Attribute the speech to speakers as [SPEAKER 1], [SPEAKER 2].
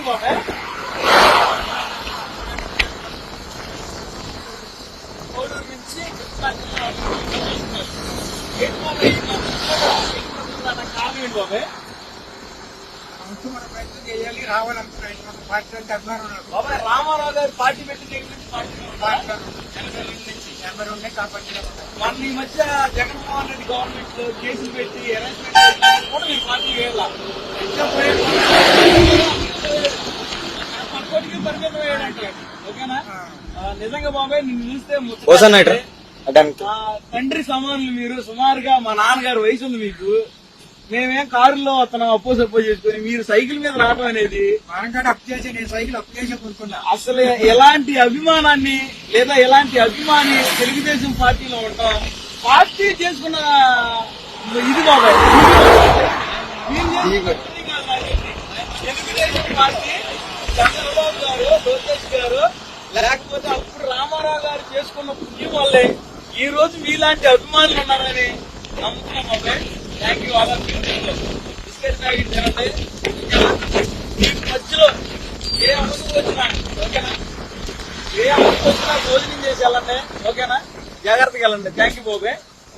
[SPEAKER 1] బాబాయ్. కోడూరు నుంచి కారణం ఏంటి బాబాయ్?
[SPEAKER 2] మన ప్రయత్నం చేయాలి, రావాలనుకున్నాయి మన పార్టీ అంటే అభిమానం.
[SPEAKER 1] బాబాయ్ రామారావు గారు పార్టీ పెట్టి
[SPEAKER 2] నెంబర్ ఉండే కాబట్టి
[SPEAKER 1] మన ఈ మధ్య జగన్మోహన్ రెడ్డి గవర్నమెంట్ లో కేసులు పెట్టి అరెస్ట్మెంట్ కూడా మీ పార్టీ వేయాల పట్టుకోటికి పరిమితం అయ్యాడంటే ఓకేనా? నిజంగా బాబాయ్ నిన్ను చూస్తే తండ్రి సమానులు మీరు. సుమారుగా మా నాన్నగారు వయసు ఉంది మీకు. మేమేం కారులో అతను అపోజ్ చేసుకుని మీరు సైకిల్ మీద రావడం అనేది
[SPEAKER 2] మనకాడ అప్ చేసి నేను సైకిల్ అప్ చేసి కొనుక్కున్నా.
[SPEAKER 1] అసలు ఎలాంటి అభిమానాన్ని లేదా ఎలాంటి అభిమాని తెలుగుదేశం పార్టీలో ఉంటాం పార్టీ చేసుకున్న ఇది బాబాయ్. తెలుగుదేశం పార్టీ చంద్రబాబు గారు, లోకేష్ గారు, లేకపోతే అప్పుడు రామారావు గారు చేసుకున్న పుణ్యం వల్లే ఈ రోజు మీలాంటి అభిమానులు ఉన్నారని నమ్ముతున్నాం బాబాయ్. Thank you. All of you. Biscuit packet తినండి. మీ మధ్యలో ఏ అమ్మకు వచ్చినా ఓకేనా? ఏ అమ్మకు వచ్చినా భోజనం చేసి వెళ్ళండి ఓకేనా? జాగ్రత్తగా వెళ్ళండి. థ్యాంక్ యూ బాబాయ్.